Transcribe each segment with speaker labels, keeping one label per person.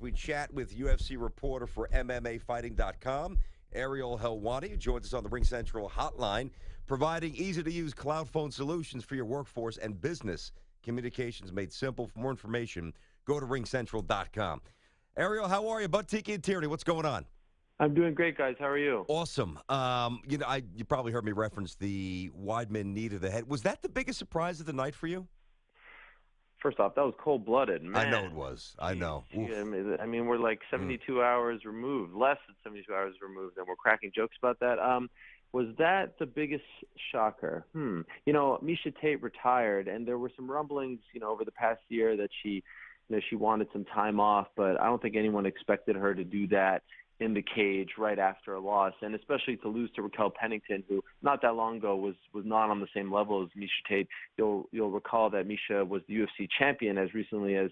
Speaker 1: We chat with UFC reporter for MMAfighting.com, Ariel Helwani, who joins us on the Ring Central hotline, providing easy-to-use cloud phone solutions for your workforce and business. Communications made simple. For more information, go to ringcentral.com. Ariel, how are you, bud? Tiki Tierney, what's going on?
Speaker 2: I'm doing great, guys. How are you?
Speaker 1: Awesome. You probably heard me reference the Weidman knee to the head. Was that the biggest surprise of the night for you?
Speaker 2: First off, that was cold-blooded, man.
Speaker 1: I know it was. I know.
Speaker 2: I mean, we're like 72 hours removed, less than 72 hours removed, and we're cracking jokes about that. Was that the biggest shocker? Miesha Tate retired, and there were some rumblings, over the past year that she wanted some time off, but I don't think anyone expected her to do that in the cage right after a loss, and especially to lose to Raquel Pennington, who not that long ago was not on the same level as Miesha Tate. You'll recall that Miesha was the UFC champion as recently as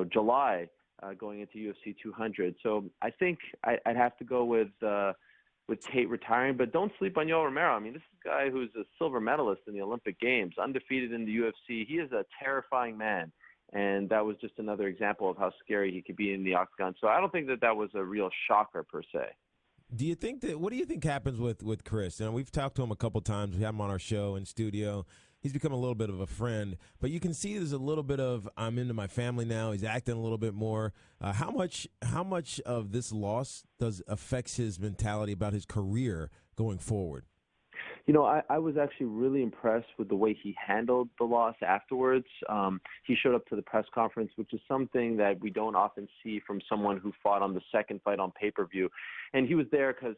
Speaker 2: July, going into UFC 200. So I think I'd have to go with Tate retiring, but don't sleep on Yoel Romero. I mean, this is a guy who's a silver medalist in the Olympic Games, undefeated in the UFC. He is a terrifying man. And that was just another example of how scary he could be in the octagon. So I don't think that was a real shocker per se.
Speaker 3: What do you think happens with Chris? We've talked to him a couple times. We had him on our show in studio. He's become a little bit of a friend, but you can see there's a little bit of I'm into my family now. He's acting a little bit more. How much of this loss affects his mentality about his career going forward?
Speaker 2: I was actually really impressed with the way he handled the loss afterwards. He showed up to the press conference, which is something that we don't often see from someone who fought on the second fight on pay-per-view. And he was there because,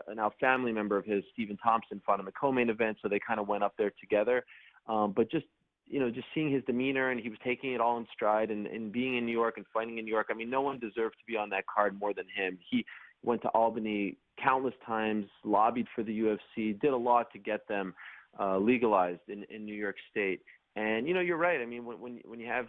Speaker 2: a now family member of his, Stephen Thompson, fought in the co-main event, so they kind of went up there together. But just seeing his demeanor, and he was taking it all in stride, and being in New York and fighting in New York, I mean, no one deserved to be on that card more than him. He went to Albany countless times, lobbied for the UFC, did a lot to get them legalized in New York State. And you're right. I mean, when you have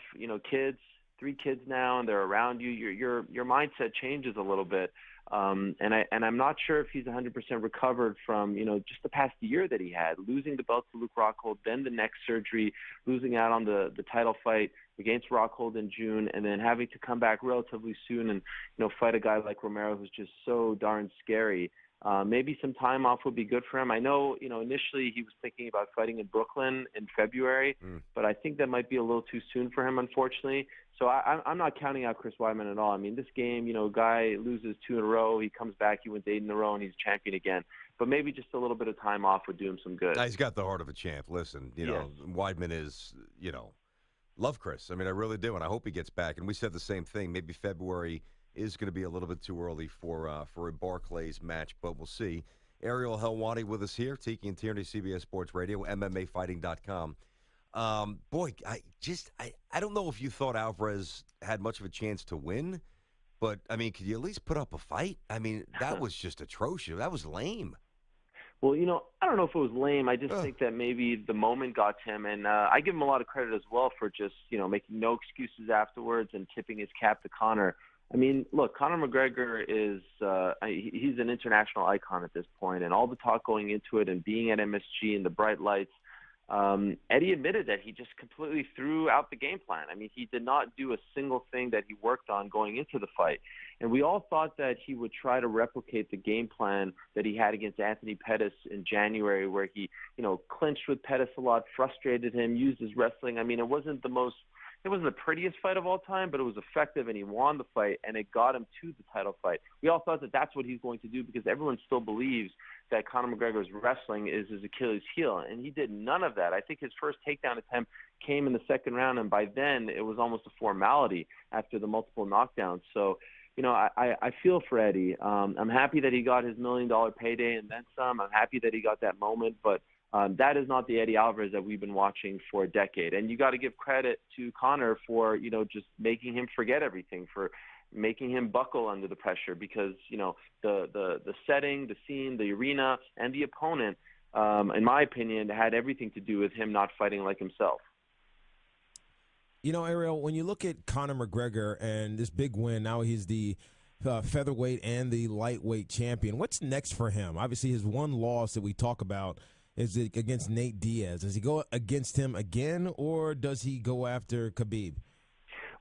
Speaker 2: kids, 3 kids now, and they're around you, your mindset changes a little bit. And I'm not sure if he's 100% recovered from just the past year that he had, losing the belt to Luke Rockhold, then the neck surgery, losing out on the title fight against Rockhold in June, and then having to come back relatively soon and fight a guy like Romero who's just so darn scary. Maybe some time off would be good for him. I know, initially he was thinking about fighting in Brooklyn in February, but I think that might be a little too soon for him, unfortunately. So I'm not counting out Chris Weidman at all. I mean, this game, guy loses 2 in a row, he comes back, he wins 8 in a row, and he's champion again. But maybe just a little bit of time off would do him some good.
Speaker 1: He's got the heart of a champ. Listen, Weidman is, love Chris. I mean, I really do, and I hope he gets back. And we said the same thing. Maybe February is going to be a little bit too early for a Barclays match, but we'll see. Ariel Helwani with us here, Tiki and Tierney, CBS Sports Radio, MMAfighting.com. I don't know if you thought Alvarez had much of a chance to win, but, I mean, could you at least put up a fight? I mean, that was just atrocious. That was lame.
Speaker 2: Well, I don't know if it was lame. I just think that maybe the moment got to him, and I give him a lot of credit as well for just, making no excuses afterwards and tipping his cap to Conor. I mean, look, Conor McGregor is he's an international icon at this point, and all the talk going into it and being at MSG and the bright lights, Eddie admitted that he just completely threw out the game plan. I mean, he did not do a single thing that he worked on going into the fight. And we all thought that he would try to replicate the game plan that he had against Anthony Pettis in January, where he, clinched with Pettis a lot, frustrated him, used his wrestling. I mean, it wasn't the prettiest fight of all time, but it was effective, and he won the fight, and it got him to the title fight. We all thought that that's what he's going to do because everyone still believes that Conor McGregor's wrestling is his Achilles heel, and he did none of that. I think his first takedown attempt came in the second round, and by then it was almost a formality after the multiple knockdowns. So, I feel for Eddie. I'm happy that he got his $1 million payday and then some. I'm happy that he got that moment, but that is not the Eddie Alvarez that we've been watching for a decade. And you got to give credit to Conor for, just making him forget everything, for making him buckle under the pressure because, the setting, the scene, the arena, and the opponent, in my opinion, had everything to do with him not fighting like himself.
Speaker 3: Ariel, when you look at Conor McGregor and this big win, now he's the featherweight and the lightweight champion. What's next for him? Obviously, his one loss that we talk about is against Nate Diaz. Does he go against him again, or does he go after Khabib?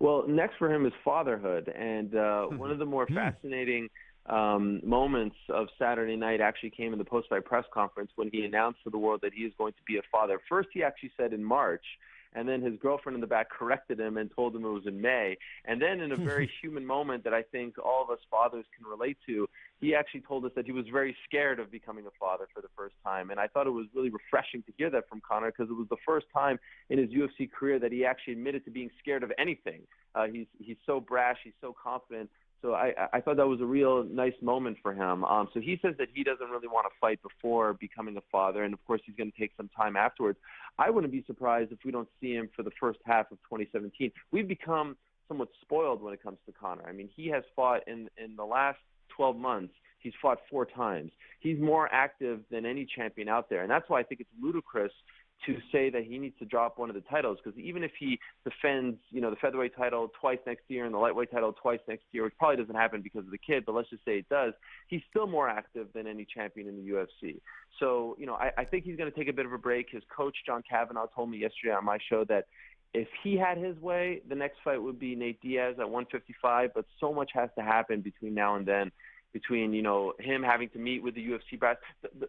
Speaker 2: Well, next for him is fatherhood, and one of the more fascinating moments of Saturday night actually came in the post-fight press conference when he announced to the world that he is going to be a father. First, he actually said in March, and then his girlfriend in the back corrected him and told him it was in May. And then in a very human moment that I think all of us fathers can relate to, he actually told us that he was very scared of becoming a father for the first time. And I thought it was really refreshing to hear that from Conor, because it was the first time in his UFC career that he actually admitted to being scared of anything. He's so brash, he's so confident. So I thought that was a real nice moment for him. So he says that he doesn't really want to fight before becoming a father, and of course he's going to take some time afterwards. I wouldn't be surprised if we don't see him for the first half of 2017. We've become somewhat spoiled when it comes to Conor. I mean, he has fought in the last 12 months. He's fought 4 times. He's more active than any champion out there, and that's why I think it's ludicrous to say that he needs to drop one of the titles, because even if he defends, the featherweight title twice next year and the lightweight title twice next year, which probably doesn't happen because of the kid, but let's just say it does, he's still more active than any champion in the UFC. So, I think he's going to take a bit of a break. His coach, John Kavanaugh, told me yesterday on my show that if he had his way, the next fight would be Nate Diaz at 155, but so much has to happen between now and then, between him having to meet with the UFC brass.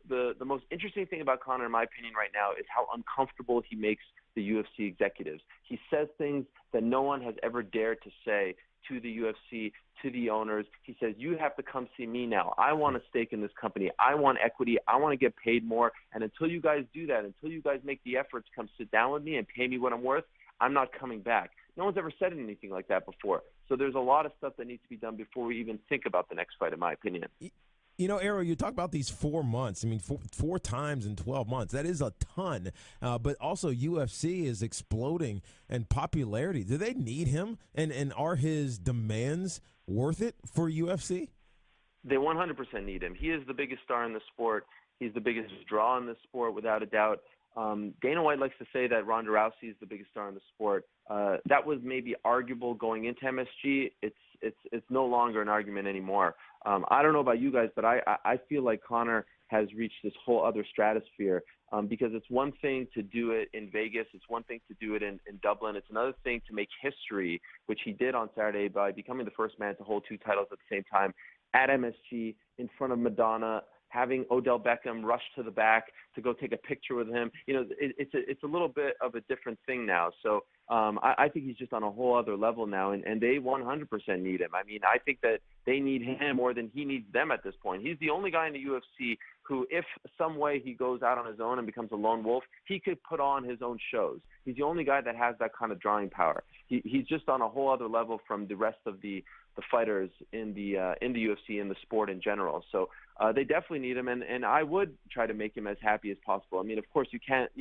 Speaker 2: The most interesting thing about Conor, in my opinion, right now is how uncomfortable he makes the UFC executives. He says things that no one has ever dared to say to the UFC, to the owners. He says, you have to come see me now. I want a stake in this company. I want equity. I want to get paid more. And until you guys do that, until you guys make the effort to come sit down with me and pay me what I'm worth, I'm not coming back. No one's ever said anything like that before. So there's a lot of stuff that needs to be done before we even think about the next fight, in my opinion.
Speaker 3: Ariel, you talk about these 4 months. I mean, four times in 12 months. That is a ton. But also UFC is exploding in popularity. Do they need him? And are his demands worth it for UFC?
Speaker 2: They 100% need him. He is the biggest star in the sport. He's the biggest draw in the sport, without a doubt. Dana White likes to say that Ronda Rousey is the biggest star in the sport. That was maybe arguable going into MSG. It's no longer an argument anymore. I don't know about you guys, but I feel like Conor has reached this whole other stratosphere, because it's one thing to do it in Vegas. It's one thing to do it in Dublin. It's another thing to make history, which he did on Saturday by becoming the first man to hold 2 titles at the same time at MSG in front of Madonna, having Odell Beckham rush to the back to go take a picture with him. It's a little bit of a different thing now. So I think he's just on a whole other level now, and they 100% need him. I mean, I think that they need him more than he needs them at this point. He's the only guy in the UFC who, if some way he goes out on his own and becomes a lone wolf, he could put on his own shows. He's the only guy that has that kind of drawing power. He's just on a whole other level from the rest of the fighters in the UFC, in the sport in general. So they definitely need him, and I would try to make him as happy as possible. I mean, of course, you can't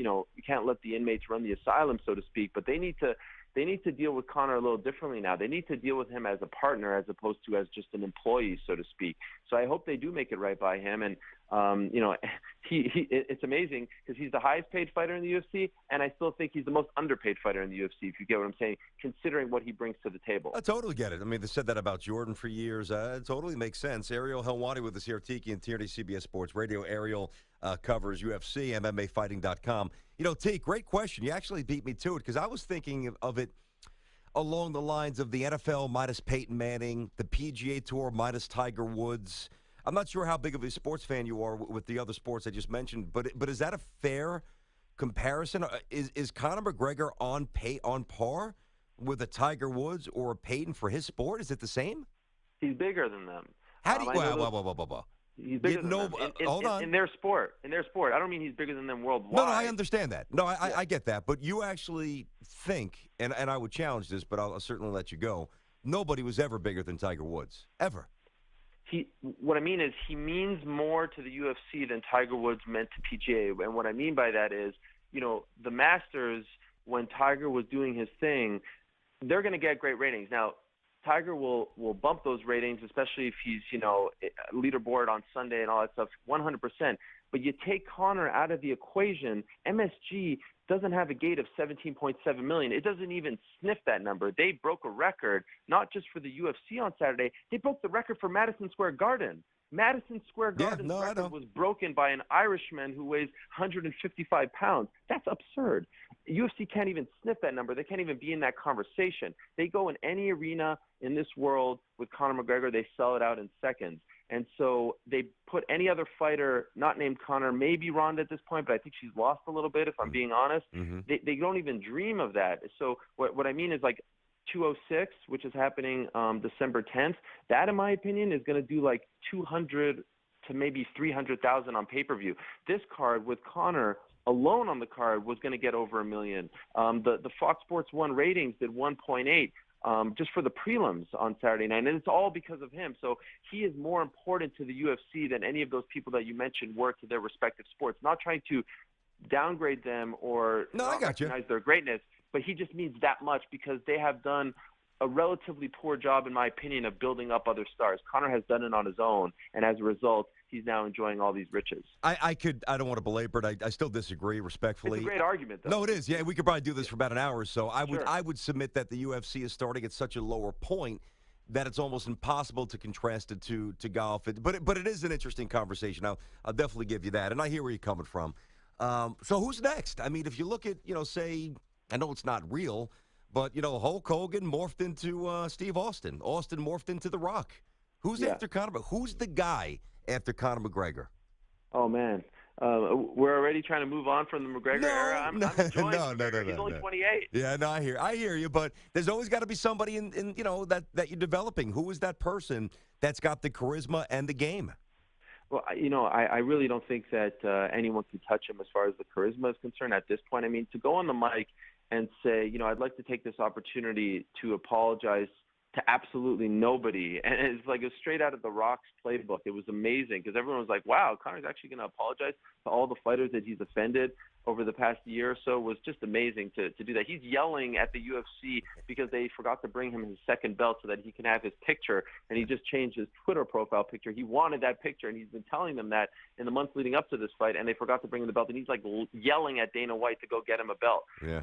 Speaker 2: let the inmates run the asylum, so to speak, but they need to deal with Conor a little differently now. They need to deal with him as a partner as opposed to as just an employee, so to speak. So I hope they do make it right by him. And it's amazing because he's the highest paid fighter in the UFC, and I still think he's the most underpaid fighter in the UFC, if you get what I'm saying, considering what he brings to the table.
Speaker 1: I totally get it. I mean, they said that about Jordan for years. It totally makes sense. Ariel Helwani with us here, Tiki and Tierney, CBS Sports Radio. Ariel covers UFC, MMAfighting.com. T, great question. You actually beat me to it, because I was thinking of it along the lines of the NFL minus Peyton Manning, the PGA Tour minus Tiger Woods. I'm not sure how big of a sports fan you are with the other sports I just mentioned, but is that a fair comparison? Is Conor McGregor on par with a Tiger Woods or a Peyton for his sport? Is it the same?
Speaker 2: He's bigger than them.
Speaker 1: How do you? Well.
Speaker 2: He's bigger than them.
Speaker 1: Hold on.
Speaker 2: In their sport. I don't mean he's bigger than them worldwide.
Speaker 1: No, I understand that. No, I get that. But you actually think, and I would challenge this, but I'll certainly let you go, nobody was ever bigger than Tiger Woods. Ever.
Speaker 2: What I mean is he means more to the UFC than Tiger Woods meant to PGA. And what I mean by that is, the Masters, when Tiger was doing his thing, they're going to get great ratings. Now, Tiger will bump those ratings, especially if he's, leaderboard on Sunday and all that stuff, 100%. But you take Conor out of the equation, MSG doesn't have a gate of 17.7 million. It doesn't even sniff that number. They broke a record, not just for the UFC on Saturday. They broke the record for Madison Square Garden. Madison Square Garden's record was broken by an Irishman who weighs 155 pounds. That's absurd. UFC can't even sniff that number. They can't even be in that conversation. They go in any arena in this world with Conor McGregor, they sell it out in seconds. And so they put any other fighter, not named Conor, maybe Ronda at this point, but I think she's lost a little bit, if I'm being honest. They don't even dream of that. So what I mean is, like, 206, which is happening December 10th, that, in my opinion, is going to do like 200 to maybe 300,000 on pay-per-view. This card with Conor alone on the card was going to get over 1 million. The Fox Sports 1 ratings did 1.8. Just for the prelims on Saturday night, and it's all because of him. So he is more important to the UFC than any of those people that you mentioned were to their respective sports. Not trying to downgrade them or not recognize their greatness, but he just means that much because they have done a relatively poor job, in my opinion, of building up other stars. Conor has done it on his own, and as a result, he's now enjoying all these riches.
Speaker 1: I don't want to belabor it. I still disagree respectfully.
Speaker 2: It's a great argument, though.
Speaker 1: No, it is. Yeah, we could probably do this for about an hour or so. I would submit that the UFC is starting at such a lower point that it's almost impossible to contrast it to golf. But it is an interesting conversation. I'll definitely give you that, and I hear where you're coming from. So who's next? I mean, if you look at, say, I know it's not real, but, Hulk Hogan morphed into Steve Austin. Austin morphed into The Rock. Who's after Conor? Who's the guy after Conor McGregor?
Speaker 2: Oh, man. We're already trying to move on from the McGregor era. I'm enjoying McGregor. He's only 28.
Speaker 1: Yeah, no, I hear you. But there's always got to be somebody in that you're developing. Who is that person that's got the charisma and the game?
Speaker 2: Well, I really don't think that anyone can touch him as far as the charisma is concerned at this point. I mean, to go on the mic and say, I'd like to take this opportunity to apologize to absolutely nobody. And it's like it was straight out of The Rock's playbook. It was amazing because everyone was like, wow, Conor's actually going to apologize to all the fighters that he's offended over the past year or so. It was just amazing to do that. He's yelling at the UFC because they forgot to bring him his second belt so that he can have his picture, and he just changed his Twitter profile picture. He wanted that picture, and he's been telling them that in the months leading up to this fight, and they forgot to bring him the belt, and he's like yelling at Dana White to go get him a belt.
Speaker 1: Yeah.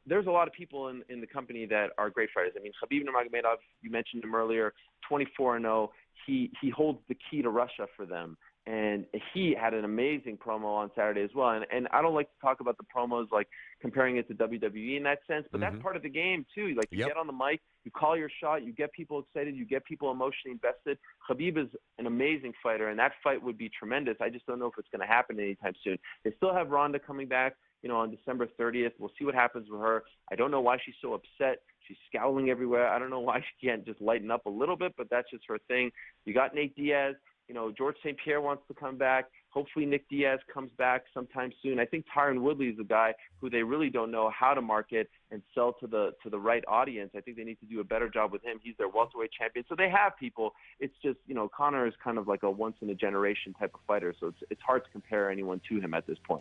Speaker 2: There's a lot of people in the company that are great fighters. I mean, Khabib Nurmagomedov, you mentioned him earlier, 24-0. He holds the key to Russia for them. And he had an amazing promo on Saturday as well. And I don't like to talk about the promos, like comparing it to WWE in that sense, but that's part of the game too. Like you get on the mic, you call your shot, you get people excited, you get people emotionally invested. Khabib is an amazing fighter, and that fight would be tremendous. I just don't know if it's going to happen anytime soon. They still have Ronda coming back, on December 30th. We'll see what happens with her. I don't know why she's so upset. She's scowling everywhere. I don't know why she can't just lighten up a little bit, but that's just her thing. You got Nate Diaz. George St. Pierre wants to come back. Hopefully Nick Diaz comes back sometime soon. I think Tyron Woodley is a guy who they really don't know how to market and sell to the right audience. I think they need to do a better job with him. He's their welterweight champion. So they have people. It's just, Conor is kind of like a once-in-a-generation type of fighter, so it's hard to compare anyone to him at this point.